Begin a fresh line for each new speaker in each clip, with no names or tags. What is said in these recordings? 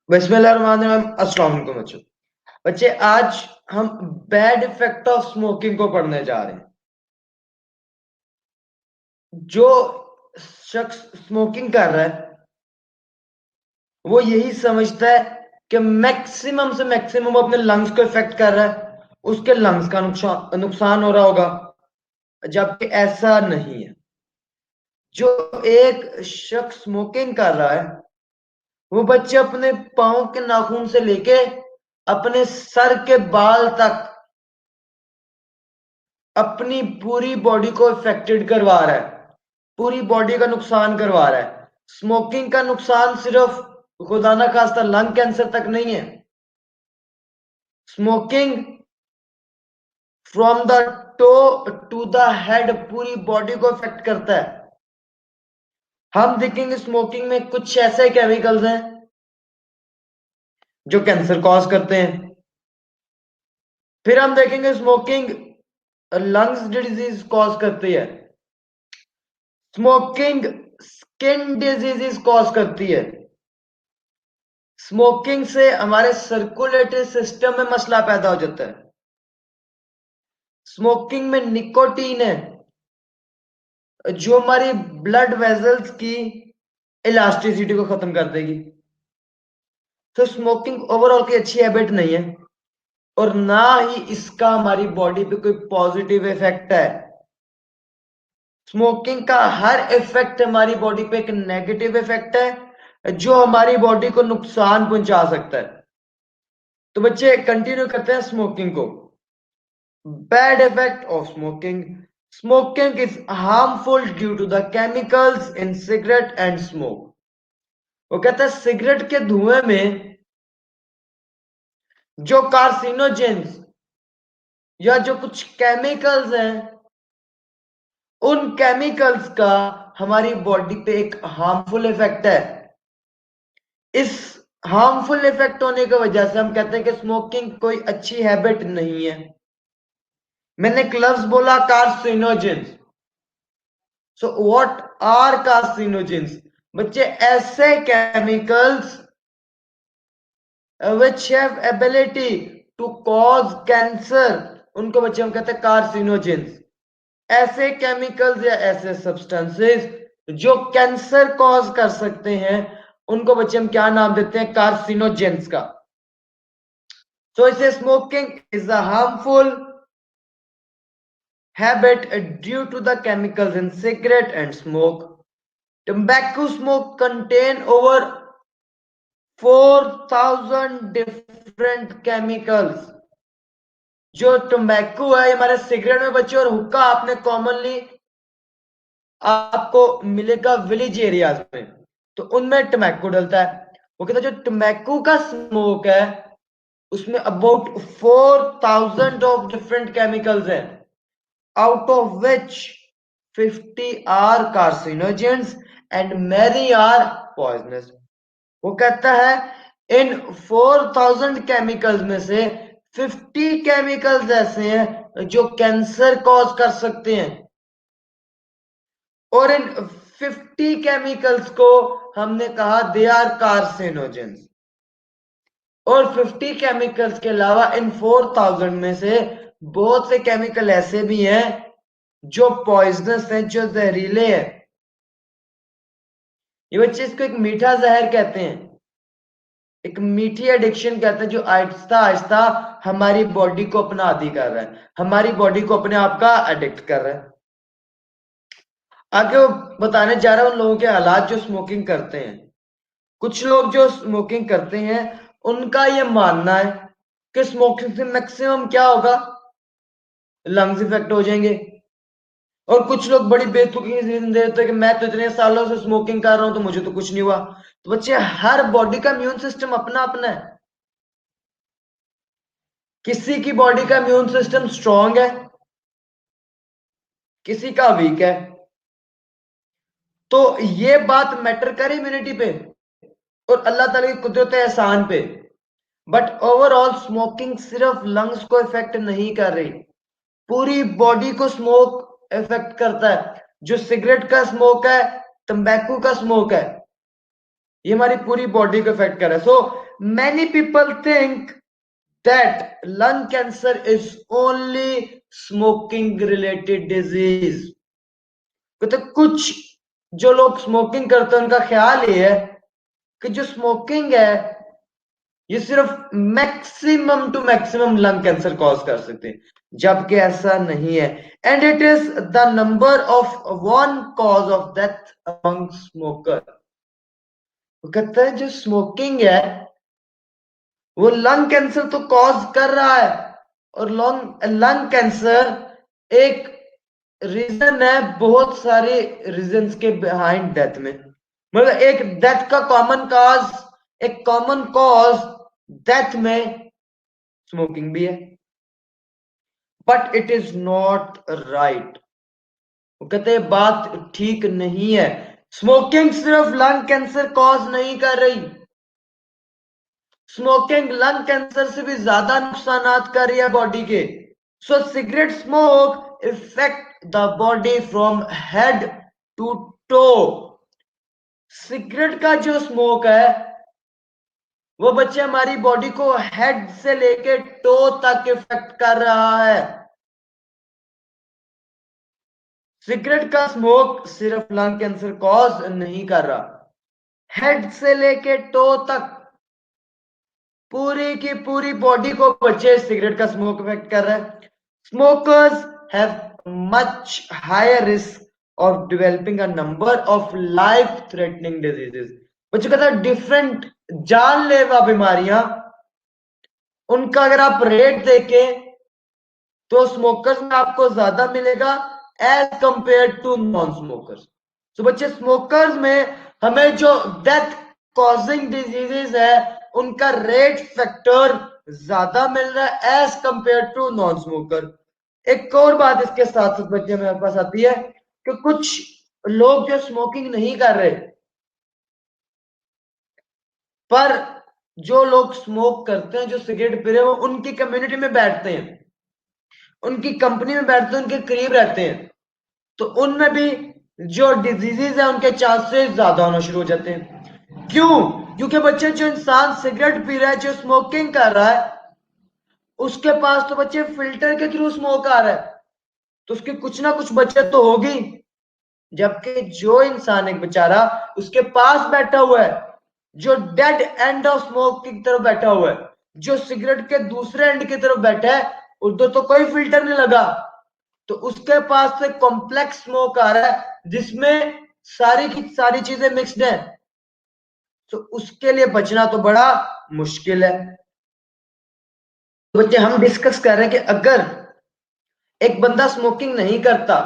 बिस्मिल्लाहिर्रहमानिर्रहीम। अस्सलाम वालेकुम बच्चों। बच्चे आज हम बैड इफेक्ट ऑफ स्मोकिंग को पढ़ने जा रहे हैं। जो शख्स स्मोकिंग कर रहा है वो यही समझता है कि मैक्सिमम से मैक्सिमम अपने लंग्स को इफेक्ट कर रहा है, उसके लंग्स का नुकसान हो रहा होगा, जबकि ऐसा नहीं है। जो एक शख्स स्मोकिंग कर रहा है वो बच्चे अपने पांव के नाखून से लेके अपने सर के बाल तक अपनी पूरी बॉडी को इफेक्टेड करवा रहा है, पूरी बॉडी का नुकसान करवा रहा है। स्मोकिंग का नुकसान सिर्फ खुदा ना खास्ता लंग कैंसर तक नहीं है। Smoking from the toe to the head पूरी बॉडी को इफेक्ट करता है। हम देखेंगे स्मोकिंग में कुछ ऐसे केमिकल्स हैं जो कैंसर कॉज करते हैं। फिर हम देखेंगे स्मोकिंग लंग्स डिजीज कॉज करती है, स्मोकिंग स्किन डिजीजेस कॉज करती है, स्मोकिंग से हमारे सर्कुलेटरी सिस्टम में मसला पैदा हो जाता है। स्मोकिंग में निकोटीन है जो हमारी ब्लड वेजल्स की इलास्टिसिटी को खत्म कर देगी। तो स्मोकिंग ओवरऑल की अच्छी हैबिट नहीं है और ना ही इसका हमारी बॉडी पे कोई पॉजिटिव इफेक्ट है। स्मोकिंग का हर इफेक्ट हमारी बॉडी पे एक नेगेटिव इफेक्ट है जो हमारी बॉडी को नुकसान पहुंचा सकता है। तो बच्चे कंटिन्यू करते हैं स्मोकिंग को। Bad effect of smoking. Smoking is harmful due to the chemicals in cigarette and smoke. वो कहता है सिगरेट के धुएं में जो कार्सिनोजेंस या जो कुछ केमिकल्स हैं उन केमिकल्स का हमारी बॉडी पे एक हार्मफुल इफेक्ट है। इस हार्मफुल इफेक्ट होने की वजह से हम कहते हैं कि स्मोकिंग कोई अच्छी हैबिट नहीं है। मैंने एक लफ्ज बोला carcinogens. So what are carcinogens? बच्चे ऐसे chemicals which have ability to cause cancer, उनको बच्चे हम कहते हैं कार्सिनोजेंस। ऐसे केमिकल्स या ऐसे सब्सटेंसेस जो कैंसर कॉज कर सकते हैं उनको बच्चे हम क्या नाम देते हैं? कार्सिनोजेंस का। सो इसे smoking is a harmful habit due to the chemicals in cigarette and smoke. Tobacco smoke contain over 4,000 different chemicals। जो टोबैको है हमारे सिगरेट में बच्चे और हुक्का आपने कॉमनली आपको मिलेगा विलेज एरियाज में, तो उनमें टोबैको डलता है। वो कहता है जो टोबैको का स्मोक है उसमें अबाउट 4,000 ऑफ डिफरेंट केमिकल्स हैं, out of which 50 are carcinogens and many are poisonous। वो कहता है इन 4,000 केमिकल्स में से 50 केमिकल्स ऐसे हैं जो कैंसर कॉज कर सकते हैं और इन 50 केमिकल्स को हमने कहा दे आर कार्सिनोजेंस। और 50 केमिकल्स के अलावा इन 4,000 में से बहुत से केमिकल ऐसे भी हैं जो पॉइजनस हैं, जो जहरीले हैं। ये बच्चे इसको एक मीठा जहर कहते हैं, एक मीठी एडिक्शन कहते हैं, जो आहिस्ता आहिस्ता हमारी बॉडी को अपना आदी कर रहा है, हमारी बॉडी को अपने आप का एडिक्ट कर रहा है। आगे वो बताने जा रहा है उन लोगों के हालात जो स्मोकिंग करते हैं। कुछ लोग जो स्मोकिंग करते हैं उनका ये मानना है कि स्मोकिंग से मैक्सिमम क्या होगा? लंग्स इफेक्ट हो जाएंगे। और कुछ लोग बड़ी बेतुकी रीजन देते हैं कि मैं तो इतने सालों से स्मोकिंग कर रहा हूं तो मुझे तो कुछ नहीं हुआ। तो बच्चे हर बॉडी का इम्यून सिस्टम अपना अपना है। किसी की बॉडी का इम्यून सिस्टम स्ट्रांग है, किसी का वीक है। तो ये बात मैटर करे इम्यूनिटी पे और अल्लाह ताला की कुदरत एहसान पे। बट ओवरऑल स्मोकिंग सिर्फ लंग्स को इफेक्ट नहीं कर रही, पूरी बॉडी को स्मोक इफेक्ट करता है। जो सिगरेट का स्मोक है, तंबाकू का स्मोक है, ये हमारी पूरी बॉडी को इफेक्ट कर रहा है। सो many people think that lung cancer is only smoking related disease. तो कुछ जो लोग स्मोकिंग करते हैं उनका ख्याल ये है कि जो स्मोकिंग है ये सिर्फ maximum to maximum lung cancer cause कर सकते हैं, जबकि ऐसा नहीं है. And it is the number of one cause of death among smoker. वो कहता है जो स्मोकिंग है वो लंग कैंसर तो कॉज कर रहा है, और लंग कैंसर एक रीजन है बहुत सारे रीजंस के बिहाइंड डेथ में. मतलब एक डेथ का कॉमन कॉज, एक कॉमन कॉज डेथ में स्मोकिंग भी है, but it is not right. वो कहते हैं बात ठीक नहीं है. स्मोकिंग सिर्फ लंग कैंसर कॉज नहीं कर रही, स्मोकिंग लंग कैंसर से भी ज्यादा नुकसान कर रही है बॉडी के. So cigarette smoke effect the body from head to toe. Cigarette का जो स्मोक है वो बच्चे हमारी बॉडी को हेड से लेके टो तक इफेक्ट कर रहा है. सिगरेट का स्मोक सिर्फ लंग कैंसर कॉज नहीं कर रहा, हेड से लेके टो तक पूरी की पूरी बॉडी को बच्चे सिगरेट का स्मोक इफेक्ट कर रहा है. Smokers have much higher risk of developing a number of life threatening diseases. बच्चों कहता है डिफरेंट जानलेवा बीमारियां, उनका अगर आप रेट देखें तो स्मोकर्स में आपको ज्यादा मिलेगा as compare to non smokers. तो बच्चे स्मोकर्स में हमें जो डेथ कॉजिंग डिजीजेस है उनका रेट फैक्टर ज्यादा मिल रहा है as compare to non smoker. एक और बात इसके साथ साथ बच्चे मेरे पास आती है कि कुछ लोग जो स्मोकिंग नहीं कर रहे, पर जो लोग स्मोक करते हैं, जो सिगरेट पी रहे हैं, वो उनकी कम्युनिटी में बैठते हैं, उनकी कंपनी में बैठते हैं, उनके करीब रहते हैं, तो उनमें भी जो डिजीजेस है उनके चांसेस ज्यादा होना शुरू हो जाते हैं. क्यों? क्योंकि बच्चे जो इंसान सिगरेट पी रहा है, जो स्मोकिंग कर रहा है, उसके पास तो बच्चे फिल्टर के थ्रू स्मोक आ रहा है, तो उसकी कुछ ना कुछ बचत तो होगी. जबकि जो इंसान एक बेचारा उसके पास बैठा हुआ है, जो डेड एंड ऑफ स्मोक की तरफ बैठा हुआ है, जो सिगरेट के दूसरे एंड की तरफ बैठा है, उधर तो कोई फिल्टर नहीं लगा, तो उसके पास से कॉम्प्लेक्स स्मोक आ रहा है जिसमें सारी की सारी चीजें मिक्स्ड है. तो उसके लिए बचना तो बड़ा मुश्किल है. तो बच्चे हम डिस्कस कर रहे हैं कि अगर एक बंदा स्मोकिंग नहीं करता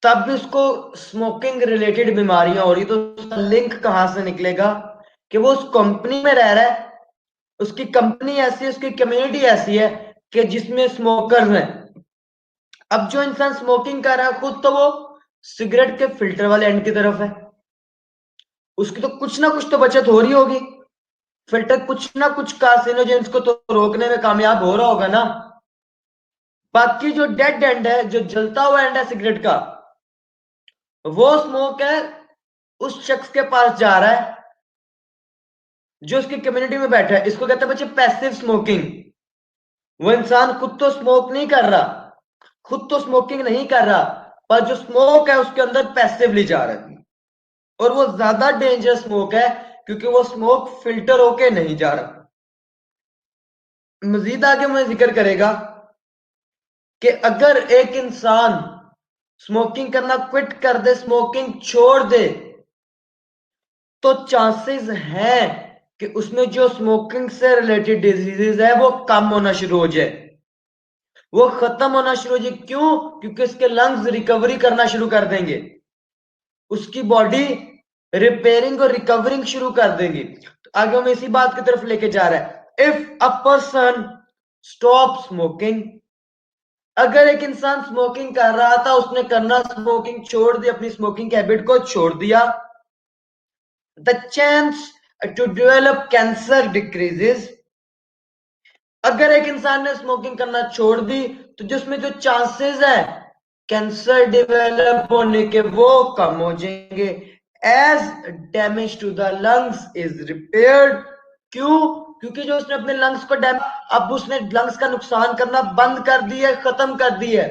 तब भी उसको स्मोकिंग रिलेटेड बीमारियां हो रही, तो उसका लिंक कहां से निकलेगा कि वो उस कंपनी में रह रहा है, उसकी कंपनी ऐसी है, उसकी कम्युनिटी ऐसी है कि जिसमें स्मोकर्स हैं. अब जो इंसान स्मोकिंग कर रहा है खुद तो वो सिगरेट के फिल्टर वाले एंड की तरफ है, उसकी तो कुछ ना कुछ तो बचत हो रही होगी, फिल्टर कुछ ना कुछ कार्सिनोजेंस को तो रोकने में कामयाब हो रहा होगा ना. बाकी जो डेड एंड है, जो जलता हुआ एंड है सिगरेट का, वो स्मोक है उस शख्स के पास जा रहा है जो उसकी कम्युनिटी में बैठा है. इसको कहते हैं बच्चे पैसिव स्मोकिंग. वो इंसान खुद तो स्मोक नहीं कर रहा, खुद तो स्मोकिंग नहीं कर रहा, पर जो स्मोक है उसके अंदर पैसिवली जा रहा है, और वो ज्यादा डेंजरस स्मोक है क्योंकि वो स्मोक फिल्टर होके नहीं जा रहा. मजीद आगे मैं जिक्र करेगा कि अगर एक इंसान स्मोकिंग करना क्विट कर दे, स्मोकिंग छोड़ दे, तो चांसेस हैं कि उसमें जो स्मोकिंग से रिलेटेड डिजीजेस है वो कम होना शुरू हो जाए, वो खत्म होना शुरू हो जाए. क्यों? क्योंकि उसके लंग्स रिकवरी करना शुरू कर देंगे, उसकी बॉडी रिपेयरिंग और रिकवरिंग शुरू कर देंगी. तो आगे हम इसी बात की तरफ लेके जा रहे हैं. If a person stop smoking, अगर एक इंसान स्मोकिंग कर रहा था, उसने करना स्मोकिंग छोड़ दी, अपनी स्मोकिंग हैबिट को छोड़ दिया, the chance to develop cancer decreases. अगर एक इंसान ने स्मोकिंग करना छोड़ दी तो जिसमें जो चांसेस है कैंसर डेवलप होने के वो कम हो जाएंगे. as damage to the lungs is repaired. क्यों? क्योंकि जो उसने अपने लंग्स को अब उसने लंग्स का नुकसान करना बंद कर दिया, खत्म कर दिया है,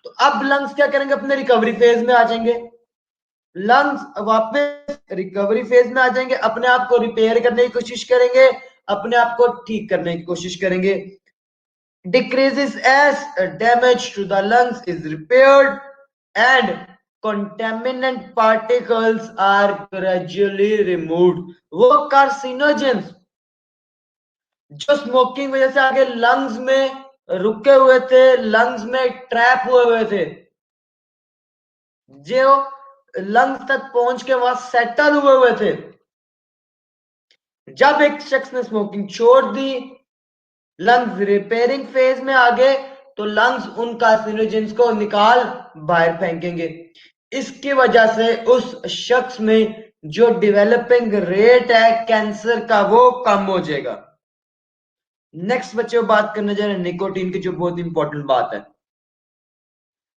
तो अब लंग्स क्या करेंगे, अपने रिकवरी फेज में आ जाएंगे। लंग्स वापस रिकवरी फेज में आ जाएंगे, अपने आप को रिपेयर करने की कोशिश करेंगे, अपने आप को ठीक करने की कोशिश करेंगे। decreases as damage to the lungs is repaired and contaminant particles are gradually removed. वो carcinogens जो स्मोकिंग वजह से आगे लंग्स में रुके हुए थे, लंग्स में ट्रैप हुए थे, जो लंग्स तक पहुंच के वहां सेटल हुए थे, जब एक शख्स ने स्मोकिंग छोड़ दी, लंग्स रिपेयरिंग फेज में आ गए, तो लंग्स उन कार्सिनोजेंस को निकाल बाहर फेंकेंगे। इसकी वजह से उस शख्स में जो डेवलपिंग रेट है कैंसर का वो कम हो जाएगा। नेक्स्ट बच्चे बात करने जा रहे हैं निकोटीन की, जो बहुत इंपॉर्टेंट बात है।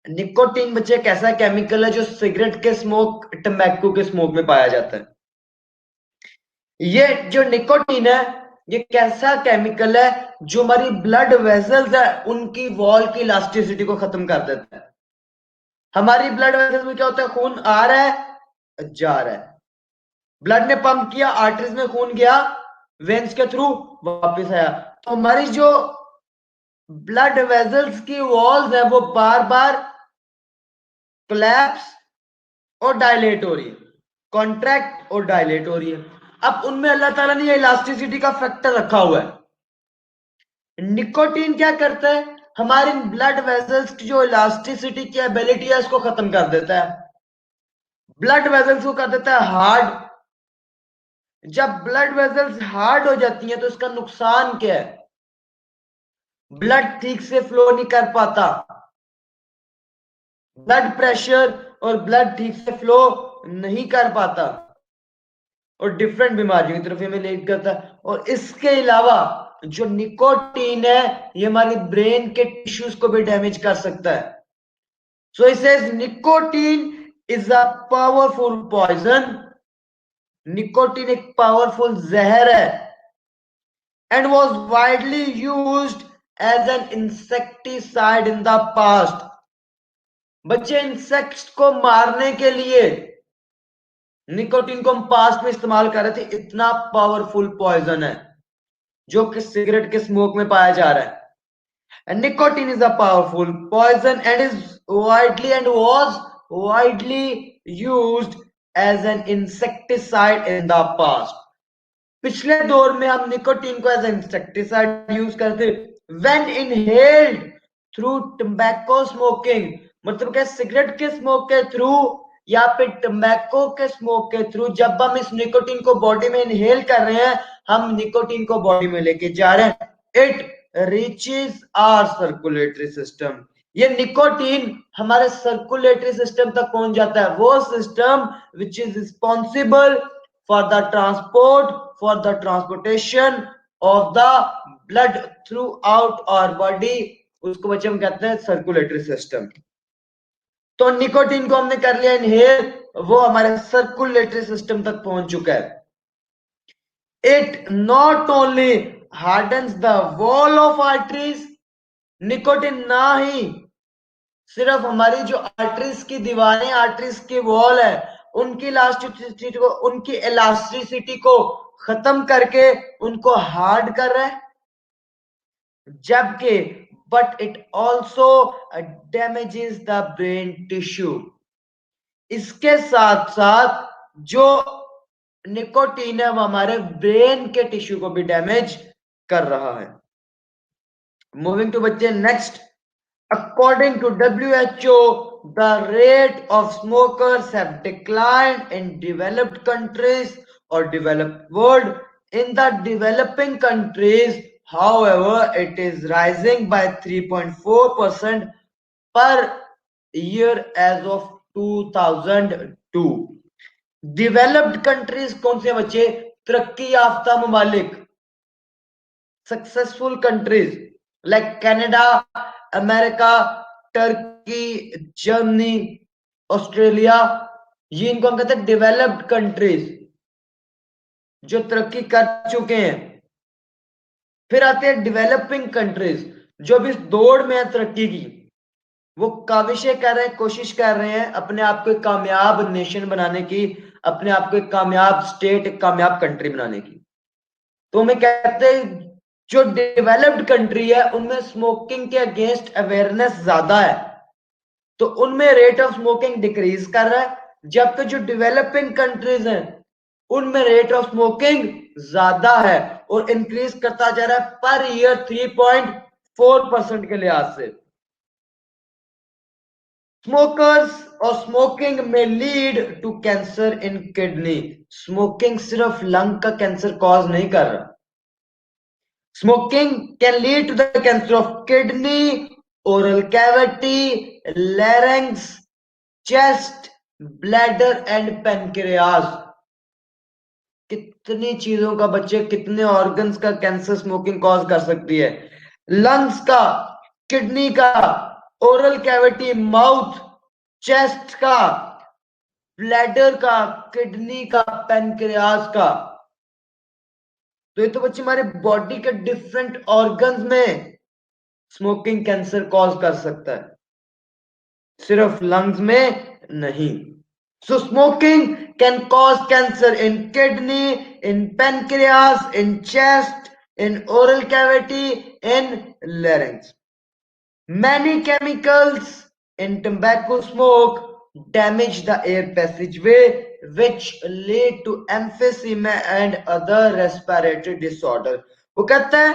निकोटीन बच्चे एक ऐसा केमिकल है जो सिगरेट के स्मोक, टम्बैको के स्मोक में पाया जाता है। ये जो निकोटीन है, ये कैसा केमिकल है जो हमारी ब्लड वेसल्स है उनकी वॉल की इलास्टिसिटी को खत्म कर देता है। हमारी ब्लड वेसल्स में क्या होता है, खून आ रहा है, जा रहा है, ब्लड ने पंप किया, आर्टरीज में खून गया, वेन्स के थ्रू वापस आया, तो हमारी जो ब्लड वेसल्स की वॉल्स है वो बार बार कोलैप्स और डायलेट हो रही है, कॉन्ट्रैक्ट और डायलेट हो रही है। अब उनमें अल्लाह ताला ने इलास्टिसिटी का फैक्टर रखा हुआ है। निकोटीन क्या करता है, हमारी ब्लड वेसल्स की जो इलास्टिसिटी की एबिलिटी है उसको खत्म कर देता है, ब्लड वेसल्स को कर देता है हार्ड। जब ब्लड वेसल्स हार्ड हो जाती हैं तो इसका नुकसान क्या है, ब्लड ठीक से फ्लो नहीं कर पाता, ब्लड प्रेशर और ब्लड ठीक से फ्लो नहीं कर पाता और डिफरेंट बीमारियों की तरफ हमें लीड करता है। और इसके अलावा जो निकोटीन है ये हमारे ब्रेन के टिश्यूज को भी डैमेज कर सकता है। So it says nicotine is a powerful poison. Nicotine एक पावरफुल जहर है and was widely used as an insecticide in the past. बच्चे इंसेक्ट्स को मारने के लिए निकोटीन को हम पास्ट में इस्तेमाल कर रहे थे, इतना पावरफुल पॉइजन है जो कि सिगरेट के स्मोक में पाया जा रहा है। And nicotine is a powerful poison and is widely and was widely used as an insecticide in the past. पिछले दौर में हम निकोटीन को एज इंसेक्टिसाइड यूज करते। व्हेन इनहेल्ड थ्रू टम्बैको स्मोकिंग, मतलब क्या सिगरेट के स्मोक के थ्रू या फिर टम्बैको के स्मोक के थ्रू, जब हम इस निकोटीन को बॉडी में इनहेल कर रहे हैं, हम निकोटीन को बॉडी में लेके जा रहे हैं, it reaches our circulatory system. ये निकोटीन हमारे सर्कुलेटरी सिस्टम तक पहुंच जाता है, वो system which is responsible for the transport, for the transportation of the blood throughout our body, उसको बच्चे हम कहते हैं सर्कुलेटरी सिस्टम। तो निकोटीन को हमने कर लिया इनहेल, वो हमारे सर्कुलेटरी सिस्टम तक पहुंच चुका है। It not only hardens the wall of arteries, nicotine ना ही सिर्फ हमारी जो आर्टरीज की दीवारें, आर्टरीज की वॉल है, उनकी इलास्टिसिटी को खत्म करके उनको हार्ड कर रहा है, जबकि but it also damages the brain tissue. इसके साथ साथ जो निकोटीन है वो हमारे ब्रेन के टिश्यू को भी डैमेज कर रहा है। मूविंग टू बच्चे next, according to WHO, the rate of smokers have declined in developed countries or developed world. In the developing countries, however, it is rising by 3.4% per year as of 2002. Developed countries कौन से बच्चे? तरक्की याफ्ता ममालिक, successful countries like Canada, America, Turkey, Germany, Australia, ये इनको हम कहते हैं डेवलप्ड कंट्रीज, जो तरक्की कर चुके हैं। फिर आते हैं डेवलपिंग कंट्रीज, जो भी इस दौड़ में है तरक्की की, वो काविशें कर रहे हैं, कोशिश कर रहे हैं अपने आप को एक कामयाब नेशन बनाने की, अपने आप को एक कामयाब स्टेट, एक कामयाब कंट्री बनाने की। तो हमें कहते हैं जो डेवलप्ड कंट्री है उनमें स्मोकिंग के अगेंस्ट अवेयरनेस ज्यादा है, तो उनमें रेट ऑफ स्मोकिंग डिक्रीज कर रहा है, जबकि जो डेवलपिंग कंट्रीज हैं उनमें रेट ऑफ स्मोकिंग ज्यादा है और इंक्रीज करता जा रहा है पर ईयर 3.4% के लिहाज से। स्मोकर्स और स्मोकिंग में lead to cancer in kidney. Smoking सिर्फ लंग का कैंसर कॉज नहीं कर रहा, smoking can lead to the cancer of kidney, oral cavity, larynx, chest, bladder and pancreas. कितनी चीजों का बच्चे, कितने ऑर्गन्स का कैंसर स्मोकिंग कॉज कर सकती है। लंग्स का, किडनी का, ओरल कैविटी, माउथ, चेस्ट का, ब्लैडर का, किडनी का, पेनक्रियास का। तो ये तो बच्चे हमारे बॉडी के डिफरेंट ऑर्गन्स में स्मोकिंग कैंसर कॉज कर सकता है, सिर्फ लंग्स में नहीं। So smoking can cause cancer in kidney, in pancreas, in chest, in oral cavity, in larynx. Many chemicals in tobacco smoke damage the air passageway, which lead to emphysema and other respiratory disorder. वो कहता है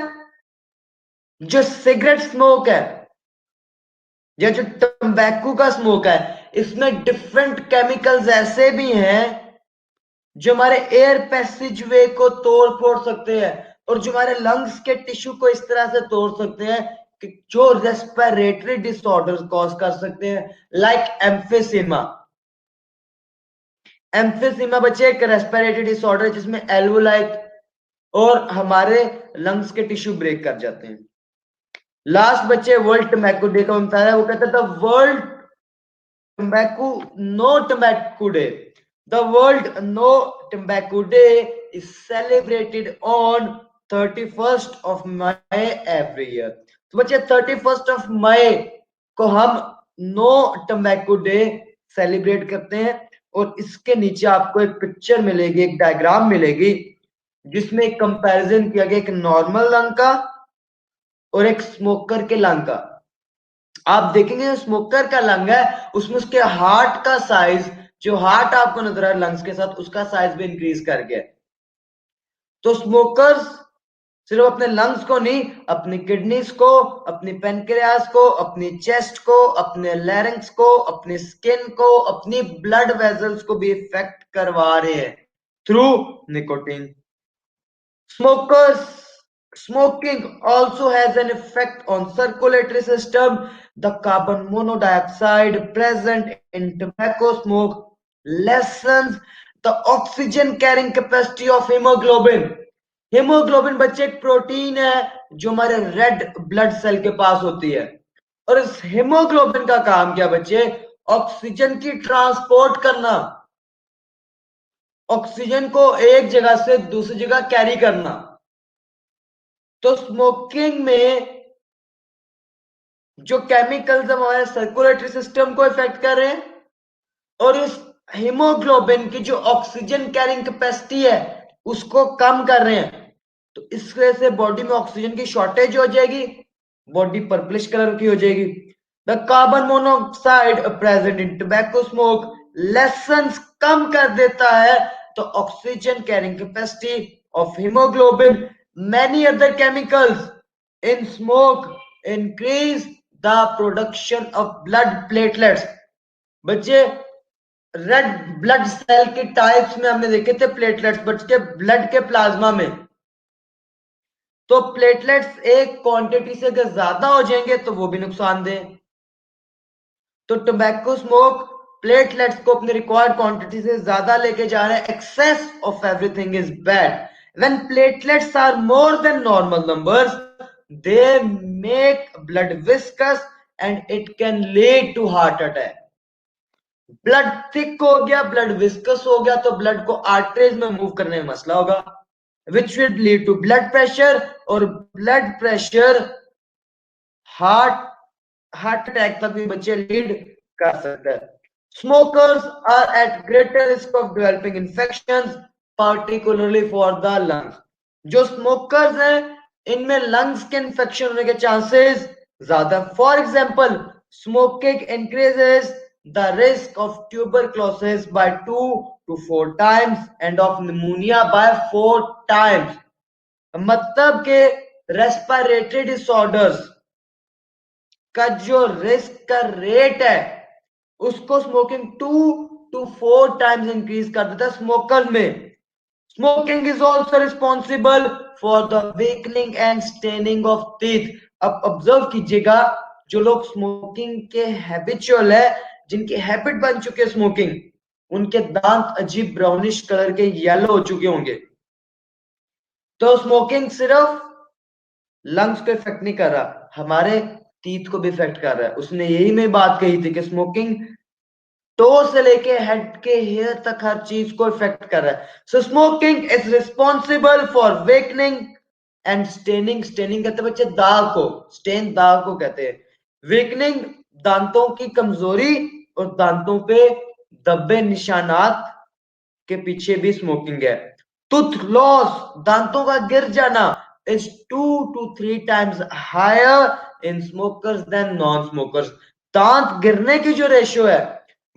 जो cigarette smoke है या जो तंबाकू का smoke है, इसमें डिफरेंट केमिकल्स ऐसे भी हैं जो हमारे एयर पैसेजवे को तोड़ फोड़ सकते हैं और जो हमारे लंग्स के टिश्यू को इस तरह से तोड़ सकते हैं कि जो रेस्पिरेटरी डिसऑर्डर कॉज कर सकते हैं, लाइक एम्फेसिमा। एम्फेसिमा बच्चे एक रेस्पिरेटरी डिसऑर्डर जिसमें एल्वोलाई और हमारे लंग्स के टिश्यू ब्रेक कर जाते हैं। लास्ट बच्चे वर्ल्ड टोबैको डे का बता रहा है, वो कहता था world tobacco no tobacco day. The world no tobacco day is celebrated on 31st of May every year. तो बच्चे 31st of May को हम नो टम्बैको डे सेलिब्रेट करते हैं और इसके नीचे आपको एक पिक्चर मिलेगी, एक डायग्राम मिलेगी जिसमें एक कंपैरिजन किया गया एक नॉर्मल लंग का और एक स्मोकर के लंग का। आप देखेंगे जो स्मोकर का लंग है उसमें उसके हार्ट का साइज, जो हार्ट आपको नजर आ रहा है लंग्स के साथ, उसका साइज भी इंक्रीज कर गया। तो स्मोकर्स सिर्फ अपने लंग्स को नहीं, अपनी किडनीज को, अपनी पेनक्रियास को, अपनी चेस्ट को, अपने लैरिंक्स को, अपनी स्किन को, अपनी ब्लड वेजल्स को भी इफेक्ट करवा रहे हैं through nicotine. Smoking also has an effect on circulatory system. The carbon monoxide present in tobacco smoke lessens the oxygen carrying capacity of hemoglobin. hemoglobin बच्चे एक प्रोटीन है जो हमारे रेड ब्लड सेल के पास होती है, और इस हेमोग्लोबिन का काम क्या बच्चे? ऑक्सीजन की ट्रांसपोर्ट करना, ऑक्सीजन को एक जगह से दूसरी जगह कैरी करना। तो स्मोकिंग में जो केमिकल्स हमारे सर्कुलेटरी सिस्टम को इफेक्ट कर रहे हैं और इस हीमोग्लोबिन की जो ऑक्सीजन कैरिंग कैपेसिटी है उसको कम कर रहे हैं, तो इस वजह से बॉडी में ऑक्सीजन की शॉर्टेज हो जाएगी, बॉडी पर्पलिश कलर की हो जाएगी। The carbon monoxide present in tobacco smoke lessens, कम कर देता है तो oxygen carrying capacity of haemoglobin. Many other chemicals in smoke increase the production of blood platelets. बच्चे रेड ब्लड सेल के टाइप्स में हमने देखे थे प्लेटलेट्स, बच्चे ब्लड के प्लाज्मा में, तो प्लेटलेट्स एक क्वांटिटी से अगर ज्यादा हो जाएंगे तो वो भी नुकसानदेह। तो टोबैको स्मोक प्लेटलेट्स को अपनी रिक्वायर्ड क्वांटिटी से ज्यादा लेके जा रहे हैं। Excess of everything is bad. When platelets are more than normal numbers they make blood viscous and it can lead to heart attack. Blood thick हो गया, ब्लड विस्कस हो गया, तो ब्लड को आर्टरीज में मूव करने में मसला होगा, which will lead to blood pressure, और blood pressure heart heart attack तक भी बच्चे लीड कर सकते हैं। Smokers are at greater risk of developing infections, particularly for the lungs. जो स्मोकर्स हैं इनमें लंग्स के इन्फेक्शन होने के चांसेस ज्यादा। For example, smoking increases the risk of tuberculosis by 2 to 4 times and of pneumonia by 4 times। मतलब के respiratory disorders का जो रिस्क का रेट है उसको स्मोकिंग 2 to 4 times इंक्रीज कर देता है स्मोकर में। Smoking is also responsible for the weakening and staining of teeth. अब ऑब्जर्व कीजिएगा, जो लोग स्मोकिंग के हैबिचुअल है, जिनकी हैबिट बन चुकी है स्मोकिंग, उनके दांत अजीब ब्राउनिश कलर के येलो हो चुके होंगे। तो स्मोकिंग सिर्फ लंग्स को इफेक्ट नहीं कर रहा, हमारे टीथ को भी इफेक्ट कर रहा है। उसने यही में बात कही थी कि स्मोकिंग टो से लेके हेड के हेयर तक हर चीज को इफेक्ट कर रहा है। So smoking is responsible for weakening and staining. Staining कहते हैं बच्चे दाग को, स्टेन दाग को कहते हैं। वेकनिंग दांतों की कमजोरी और दांतों पे धब्बे निशानात के पीछे भी स्मोकिंग है। टूथ लॉस, दांतों का गिर जाना, इज 2 to 3 times हायर इन स्मोकर्स देन नॉन स्मोकर्स। दांत गिरने की जो रेशियो है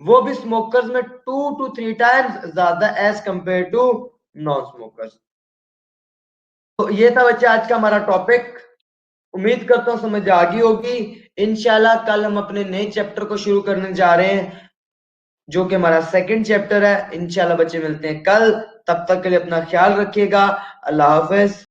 वो भी स्मोकर्स में 2 to 3 times ज्यादा as compare to non smokers. तो ये था बच्चे आज का हमारा टॉपिक। उम्मीद करता हूँ समझ आ गई होगी। इंशाल्लाह कल हम अपने नए चैप्टर को शुरू करने जा रहे हैं, जो कि हमारा सेकंड चैप्टर है। इंशाल्लाह बच्चे मिलते हैं कल, तब तक के लिए अपना ख्याल रखिएगा। अल्लाह हाफिज।